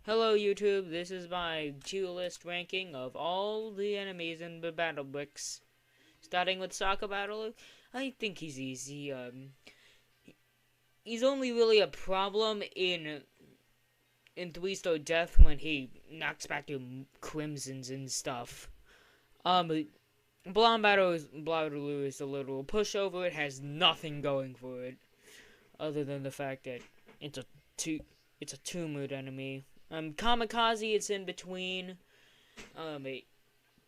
Hello YouTube, this is my tier list ranking of all the enemies in the Battle Bricks. Starting with Soccer Battle, I think he's easy. He's only really a problem in 3-star death when he knocks back your crimsons and stuff. Blonde Battle is a little pushover. It has nothing going for it other than the fact that it's a two it's a 2-mood enemy. Kamikaze, it's in between. It,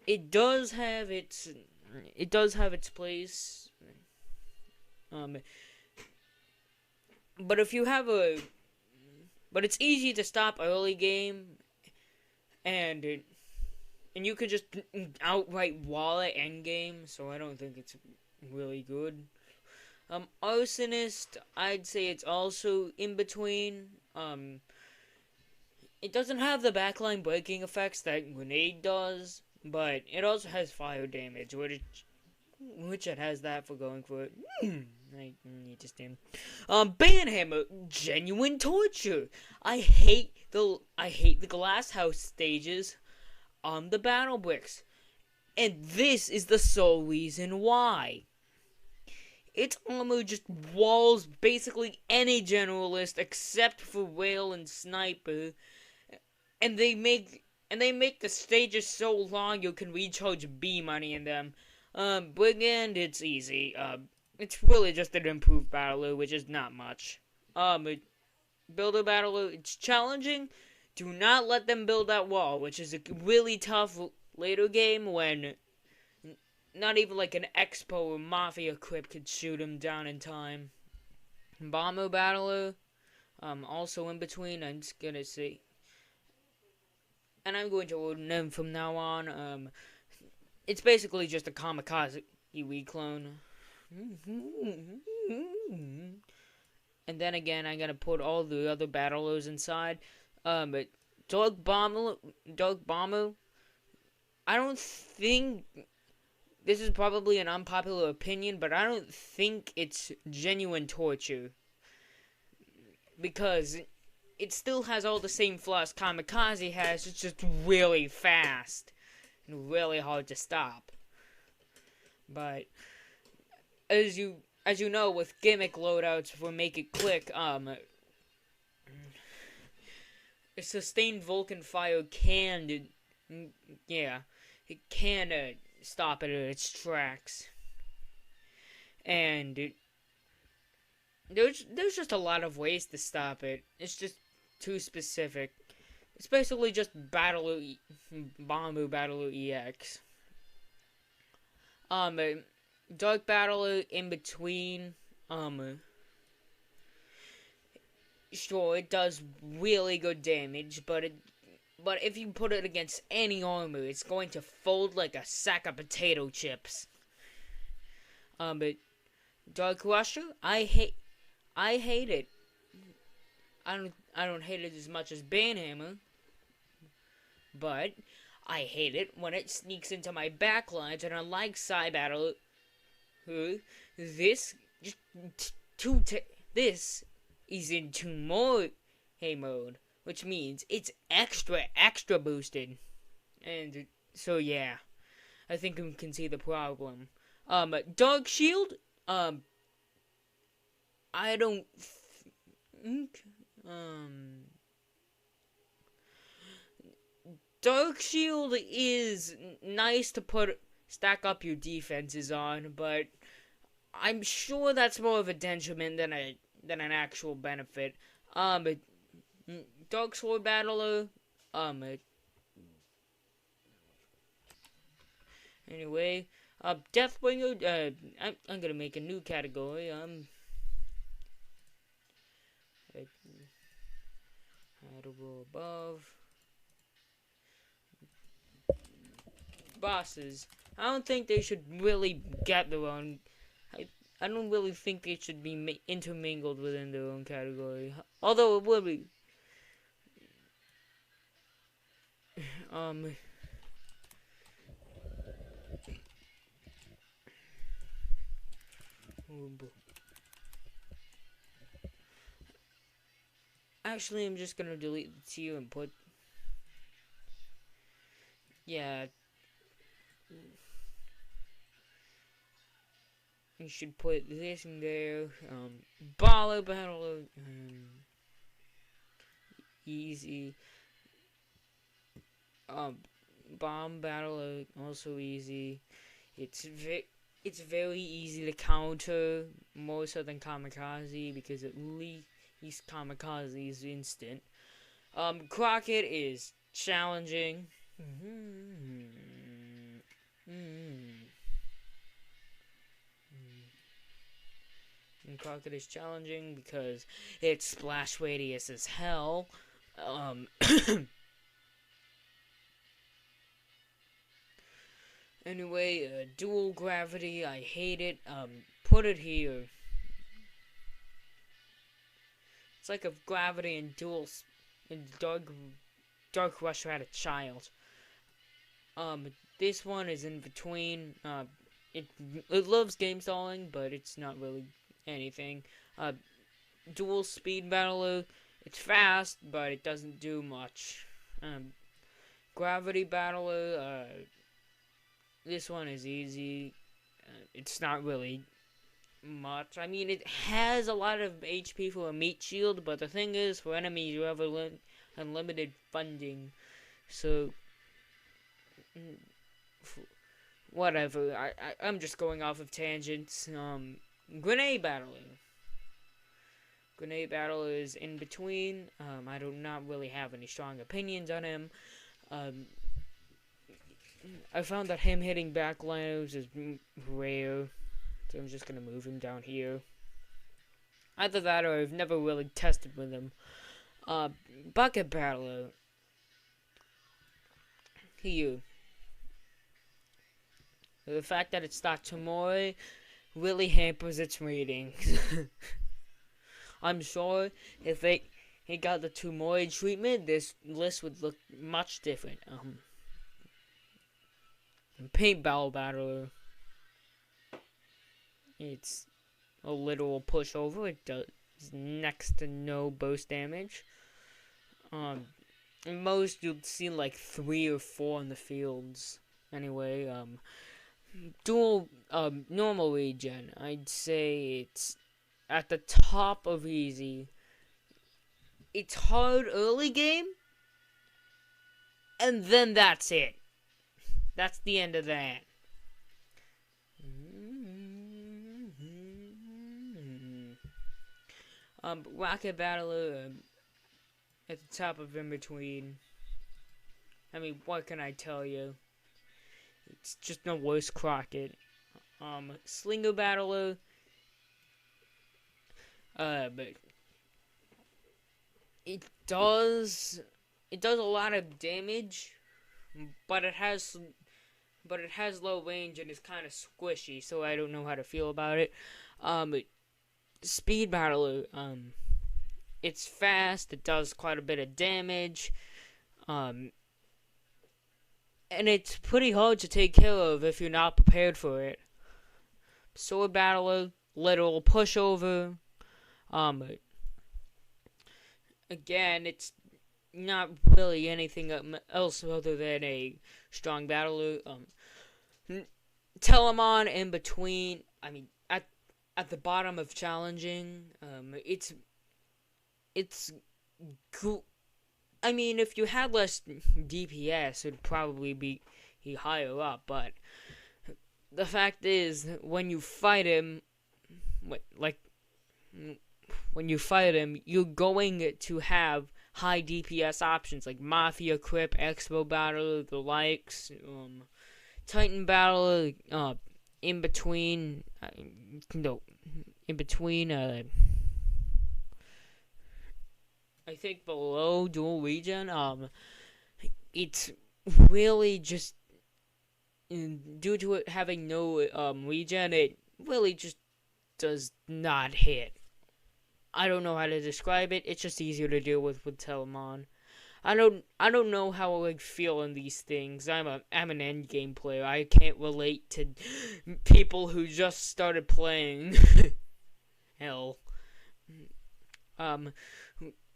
it does have its place. Um, but if you have a, but it's easy to stop early game, and and you could just outright wall it end game. So I don't think it's really good. Arsonist, I'd say it's also in between. It doesn't have the backline breaking effects that Grenade does, but it also has fire damage, which it has that for going for it. I need to stand. Banhammer, genuine torture. I hate the glass house stages on the battle bricks, and this is the sole reason why. Its armor just walls basically any generalist except for Rail and Sniper, and they make the stages so long you can recharge B money in them. Brigand, it's easy. It's really just an improved battler, which is not much. Builder battler, it's challenging. Do not let them build that wall, which is a really tough later game when not even like an Expo or Mafia equip could shoot him down in time. Bomber battler, also in between. I'm just gonna see, and I'm going to order them from now on. It's basically just a kamikaze clone. And then again, I'm gonna put all the other battlers inside. But Dark Bomber. I don't think this is probably an unpopular opinion, but I don't think it's genuine torture because it still has all the same flaws Kamikaze has. It's just really fast and really hard to stop. But as you know, with gimmick loadouts for Make It Click, a sustained Vulcan fire can, it can stop it in its tracks, and there's just a lot of ways to stop it. It's just too specific. It's basically just Bomber Battler EX. Dark Battler in between. Sure, it does really good damage, but if you put it against any armor, it's going to fold like a sack of potato chips. But Dark Rusher, I hate it. I don't hate it as much as Banhammer, but I hate it when it sneaks into my backlines, and unlike Psy Battle, this this is in Tomorrow mode, which means it's extra boosted, and so yeah, I think you can see the problem. Dark Shield, I don't think, Dark Shield is nice to stack up your defenses on, but I'm sure that's more of a detriment than an actual benefit. Dark Sword Battler, anyway, Deathbringer, I'm gonna make a new category, Edible above. Bosses. I don't think they should really get their own. I don't really think they should be intermingled within their own category. Although it would be. Actually, I'm just gonna delete the tier and put yeah, you should put this in there. Baller battle, easy. Um, bomb battle, also easy. It's it's very easy to counter, more so than kamikaze, because at least kamikaze is instant. Crockett is challenging. And Crockett is challenging because its splash radius is hell. Um, anyway, dual gravity, I hate it. Put it here. It's like if gravity and Dark Rush had a child. This one is in between. It loves game stalling, but it's not really anything. Dual speed battler. It's fast, but it doesn't do much. Gravity battler. This one is easy. It's not really much. I mean, it has a lot of HP for a meat shield, but the thing is, for enemies, you have unlimited funding. So, whatever. I'm just going off of tangents. Grenade battling. Grenade battler is in between. I do not really have any strong opinions on him. I found that him hitting backliners is rare, so I'm just gonna move him down here. Either that or I've never really tested with him. Bucket battler. Here. The fact that it's not Tomoe really hampers its ratings. I'm sure if they got the Tomoe treatment, this list would look much different. Paintball battler. It's a literal pushover. It does next to no burst damage. Most you'd see like 3 or 4 in the fields. Anyway, dual normal regen. I'd say it's at the top of easy. It's hard early game, and then that's it. That's the end of that. Rocket battler at the top of in between. I mean, what can I tell you? It's just no worse Crockett. Slinger battler. But it does a lot of damage, but it has low range and is kind of squishy, so I don't know how to feel about it. Speed battler. It's fast. It does quite a bit of damage. And it's pretty hard to take care of if you're not prepared for it. Sword battler, literal pushover. Again, it's not really anything else other than a strong battler. Telemon in between. I mean, at the bottom of challenging. It's cool. I mean, if you had less DPS, it'd probably be higher up. But the fact is, when you fight him, you're going to have high DPS options like Mafia, Crip, Expo Battle, the likes, Titan Battle, in between, I think below dual regen. It's really just due to it having no regen, it really just does not hit. I don't know how to describe it. It's just easier to deal with Telemon. I don't know how I feel in these things. I'm an end game player. I can't relate to people who just started playing. Hell.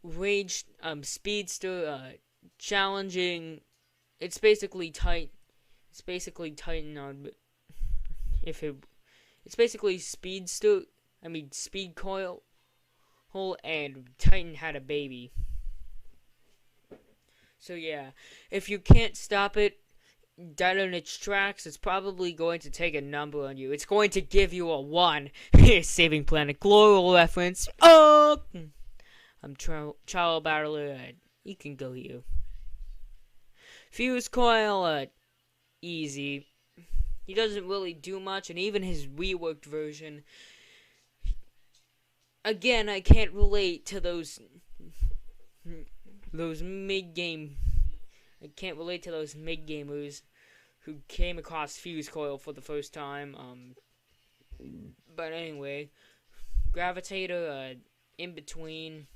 Rage, speedster, challenging, it's basically tight. It's basically Titan on if it. It's basically Speed Coil, and Titan had a baby. So yeah, if you can't stop it dead in its tracks, it's probably going to take a number on you. It's going to give you a 1. Saving Planet Global reference. Oh! I'm Child Battler. You can go here. Fuse Coil, easy. He doesn't really do much, and even his reworked version. Again, I can't relate to those mid-game. I can't relate to those mid-gamers who came across Fuse Coil for the first time. But anyway, Gravitator, in between.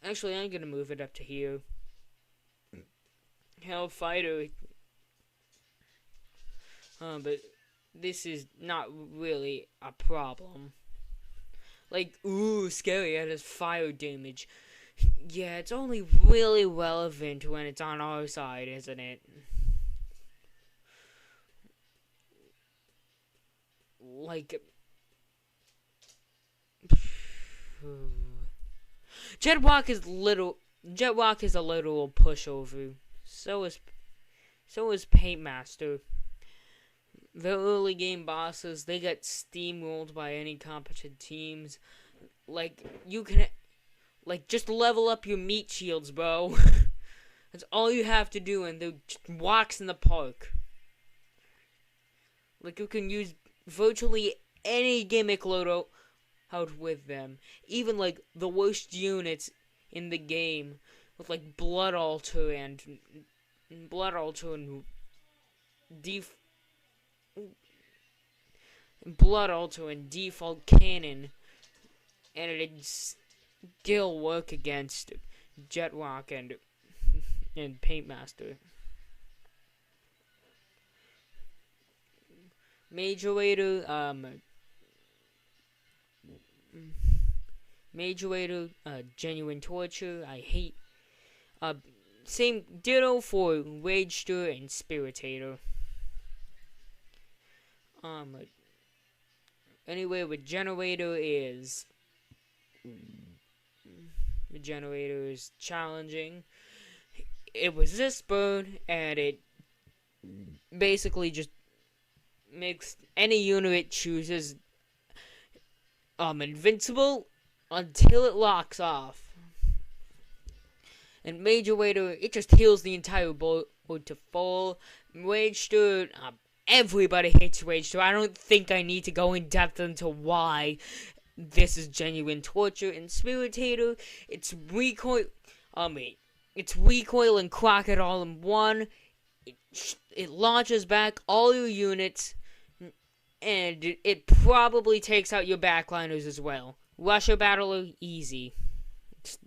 Actually, I'm gonna move it up to here. Hellfighter. But this is not really a problem. Like, ooh, scary, it has fire damage. Yeah, it's only really relevant when it's on our side, isn't it? Like, Jetwalk is a literal pushover. So is Paintmaster. The early game bosses, they get steamrolled by any competent teams. Like, you can, just level up your meat shields, bro. That's all you have to do, and they're just walks in the park. Like, you can use virtually any gimmick loadout out with them. Even, like, the worst units in the game, with, like, Blood Altar and Default Cannon, and it'd still work against Jetwalk and Paintmaster. Major Raider, Genuine Torture, I hate. Same ditto for Ragester and Spiritator. Anyway, with Generator is challenging. It was this bird, and it basically just makes any unit it chooses invincible until it locks off. And Major Raider, it just heals the entire board to full. Ragester, everybody hates Ragester. I don't think I need to go in depth into why this is Genuine Torture. And Spiritator, it's recoil and Crockett all in one. It launches back all your units, and it probably takes out your backliners as well. Rusher Battler, easy. It's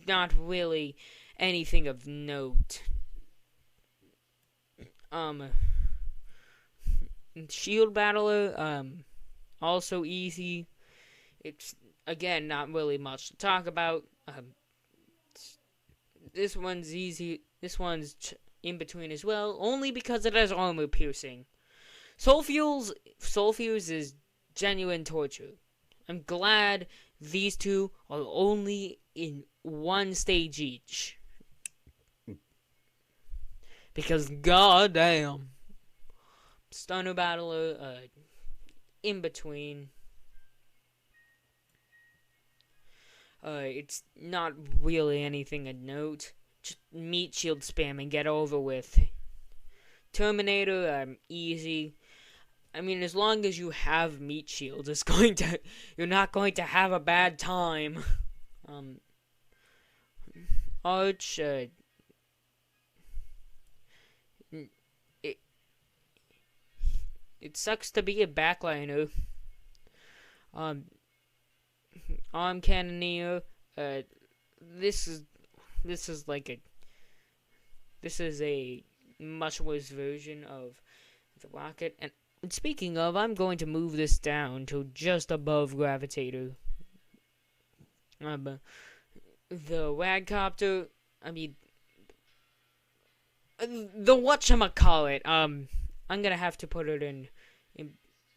not really anything of note. Shield Battler, also easy. It's, again, not really much to talk about. This one's easy. This one's in between as well, only because it has armor piercing. Soulfuse is Genuine Torture. I'm glad these two are only in one stage each. Because goddamn. Stunner Battler, in between. It's not really anything of note. Just meat shield spam and get over with. Terminator, easy. I mean, as long as you have meat shields, you're not going to have a bad time. Arch, it sucks to be a backliner. Arm Cannoneer, this is a much worse version of the Rocket. And speaking of, I'm going to move this down to just above Gravitator. the Ragcopter. I mean, the whatchamacallit. I'm gonna have to put it in.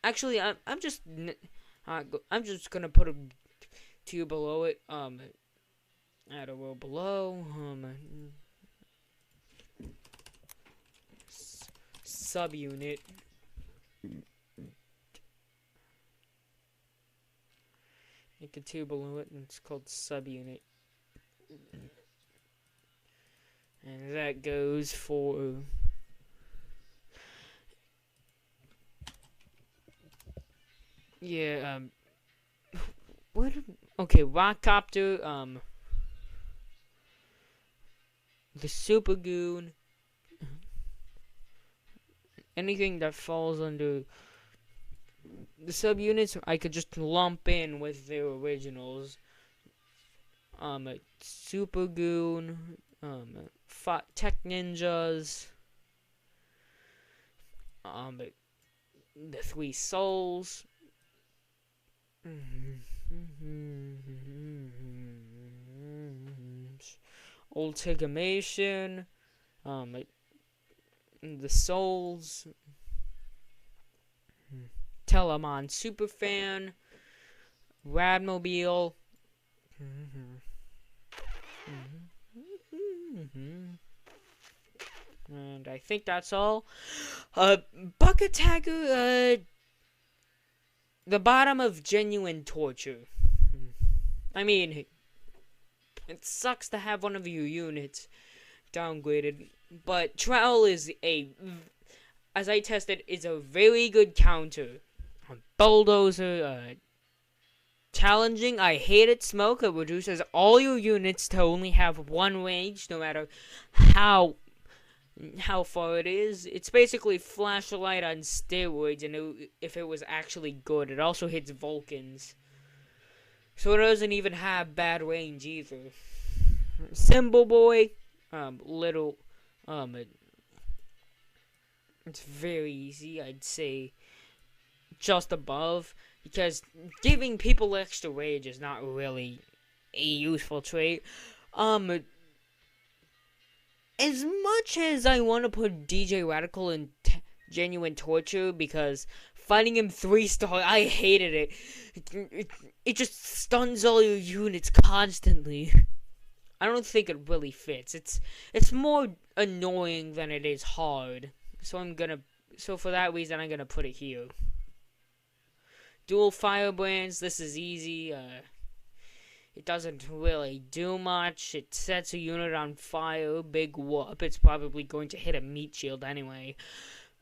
Actually, I'm just gonna put a two below it. Add a row below. Subunit. Make a two below it, and it's called subunit. And that goes for yeah. What? Okay, Rockcopter. The Super Goon. Anything that falls under the subunits, I could just lump in with their originals. Super Goon, Tech Ninjas, the Three Souls, Ultigamation, the Souls, Telemon Superfan, Radmobile, and I think that's all. Buckatagu, the bottom of genuine torture. I mean, it sucks to have one of your units downgraded, but Trowel is as I tested, is a very good counter. Bulldozer, challenging. I hate it. Smoke. It reduces all your units to only have one range, no matter how far it is. It's basically Flashlight on steroids, and if it was actually good. It also hits Vulcans, so it doesn't even have bad range either. Symbol Boy, little, it's very easy. I'd say just above, because giving people extra rage is not really a useful trait. As much as I want to put DJ Radical in genuine torture, because fighting him 3-star, I hated it. It just stuns all your units constantly. I don't think it really fits. It's more annoying than it is hard. So for that reason, I'm gonna put it here. Dual Firebrands, this is easy. It doesn't really do much. It sets a unit on fire. Big whoop. It's probably going to hit a meat shield anyway.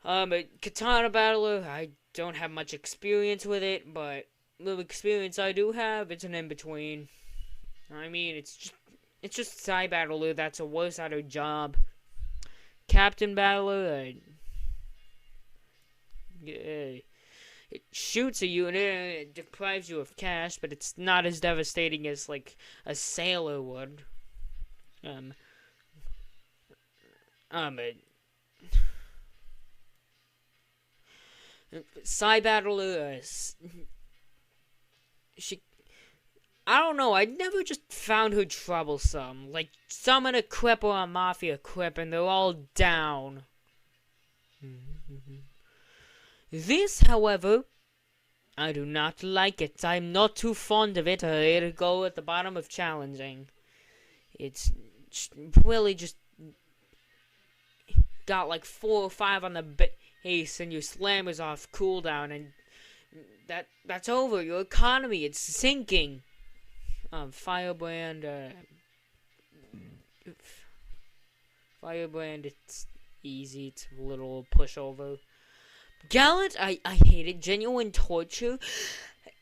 Katana Battler, I don't have much experience with it, but the experience I do have, it's an in-between. I mean, it's just Psy Battler that's a worse at her job. Captain Battler, it shoots a unit and it deprives you of cash, but it's not as devastating as, like, a sailor would. Psy Battler, I don't know, I never just found her troublesome. Like, summon a Crip or a Mafia Crip and they're all down. This, however, I do not like it. I'm not too fond of it. I let it go at the bottom of challenging. It's really just got like 4 or 5 on the base, and your slammer's off cooldown, and that's over. Your economy, it's sinking. Firebrand, it's easy. It's a little pushover. Gallant, I hate it. Genuine torture.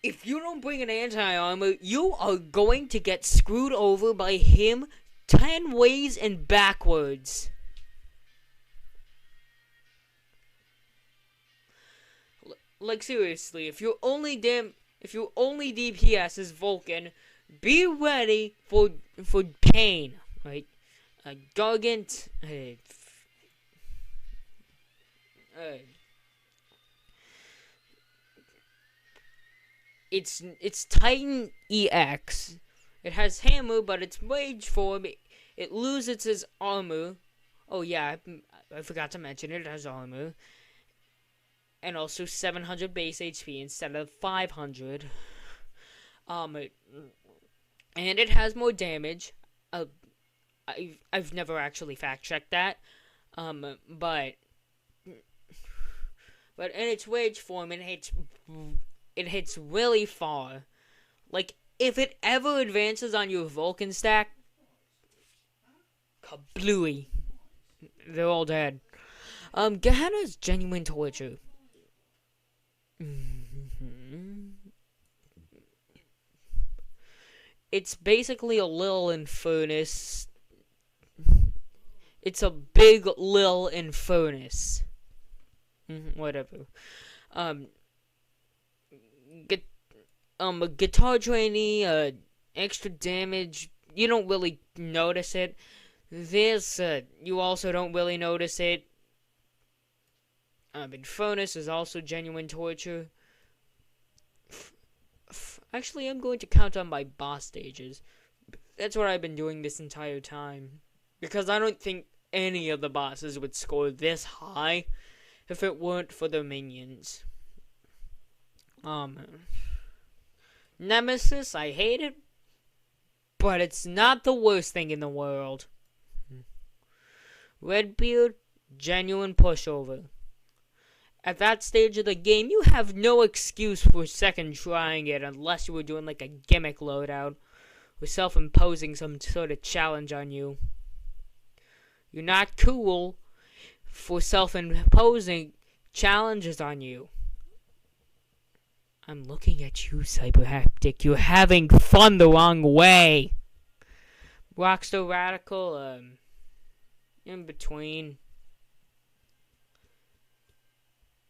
If you don't bring an anti-armor, you are going to get screwed over by him 10 ways and backwards. Like, seriously, if your only DPS is Vulcan, be ready for pain, right? Gargant, it's Titan EX. It has hammer, but its rage form, it loses its armor. Oh yeah, I forgot to mention it has armor. And also 700 base HP instead of 500. And it has more damage. I've never actually fact checked that. But in its rage form, it hits really far. Like if it ever advances on your Vulcan stack, kablooey, they're all dead. Gehenna's genuine torture. It's basically a Lil Infernus. It's a big Lil Infernus. Whatever. A guitar trainee, extra damage. You don't really notice it. This, you also don't really notice it. Infernus is also genuine torture. Actually, I'm going to count on my boss stages. That's what I've been doing this entire time. Because I don't think any of the bosses would score this high if it weren't for their minions. Nemesis, I hate it, but it's not the worst thing in the world. Redbeard, genuine pushover. At that stage of the game, you have no excuse for second trying it unless you were doing like a gimmick loadout or self-imposing some sort of challenge on you. You're not cool for self-imposing challenges on you. I'm looking at you, Cyberhaptic. You're having fun the wrong way. Rockstar Radical, in between.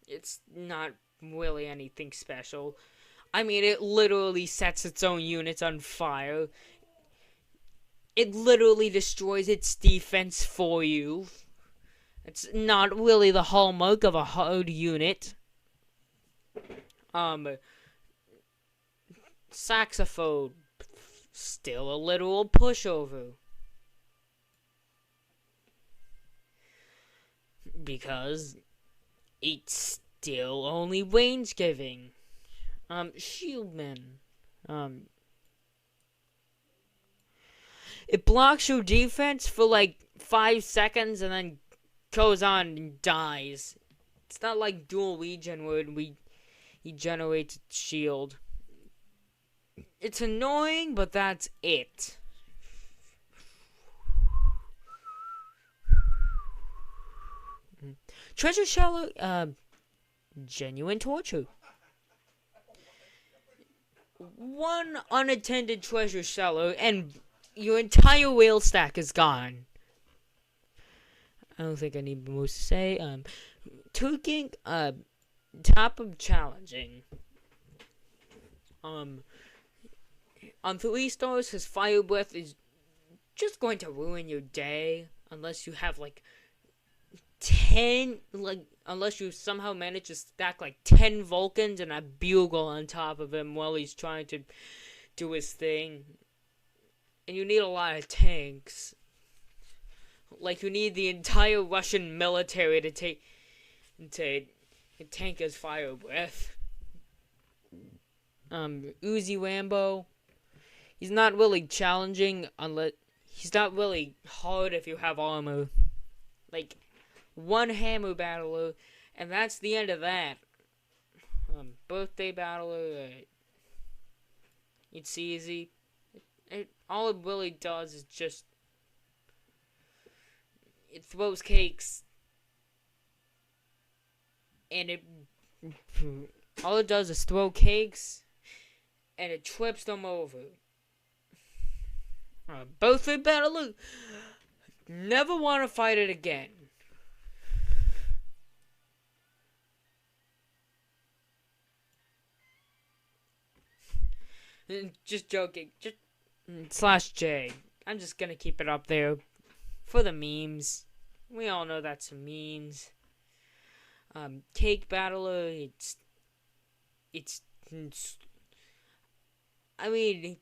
It's not really anything special. I mean, it literally sets its own units on fire. It literally destroys its defense for you. It's not really the hallmark of a hard unit. Saxophone, still a literal pushover. Because it's still only range giving. Shieldman. It blocks your defense for like 5 seconds and then goes on and dies. It's not like dual regen where he generates a shield. It's annoying, but that's it. Treasure Shallow, genuine torture. One unattended treasure shallow and your entire whale stack is gone. I don't think I need more to say. Tweaking, top of challenging. On 3 stars, his fire breath is just going to ruin your day unless you have like 10, unless you somehow manage to stack like 10 Vulcans and a bugle on top of him while he's trying to do his thing. And you need a lot of tanks. Like, you need the entire Russian military to tank his fire breath. Uzi Rambo. He's not really challenging unless... He's not really hard if you have armor. Like, 1 hammer battler, and that's the end of that. Birthday battler, it's easy. All it really does is just... It throws cakes. And all it does is throw cakes, and it trips them over. Birthday battler, never want to fight it again. Just joking. Just /J. I'm just gonna keep it up there for the memes. We all know that's some memes. Cake battler. I mean,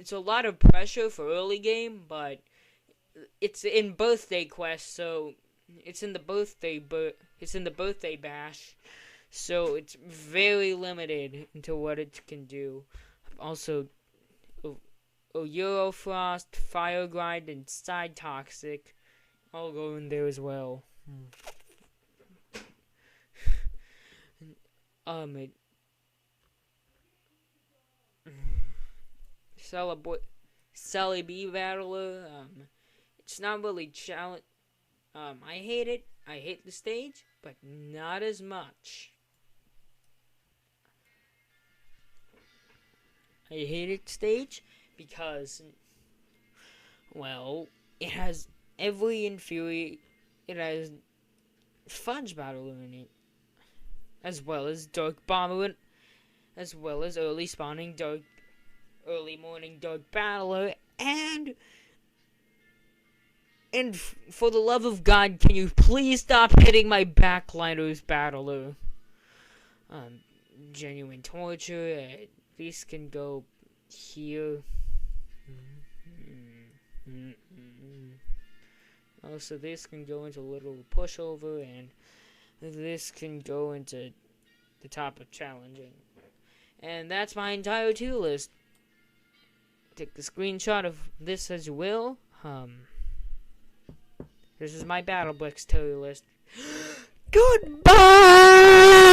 it's a lot of pressure for early game, but it's in birthday quest, so it's in the birthday bash, so it's very limited into what it can do. Also, Eurofrost, Fire Grind, and Side Toxic all go in there as well. It Celebi Battler. It's not really challenge. I hate it. I hate the stage, but not as much. I hate it stage because, well, it has it has Fudge Battler in it, as well as Dark Bomber, as well as early morning Dark Battler, and for the love of God, can you please stop hitting my Backliners Battler? Genuine Torture, at least can go here. Also, this can go into little pushover, and this can go into the top of challenging. And that's my entire tier list. Take a screenshot of this as you will. This is my BattleBlitz tier list. Goodbye!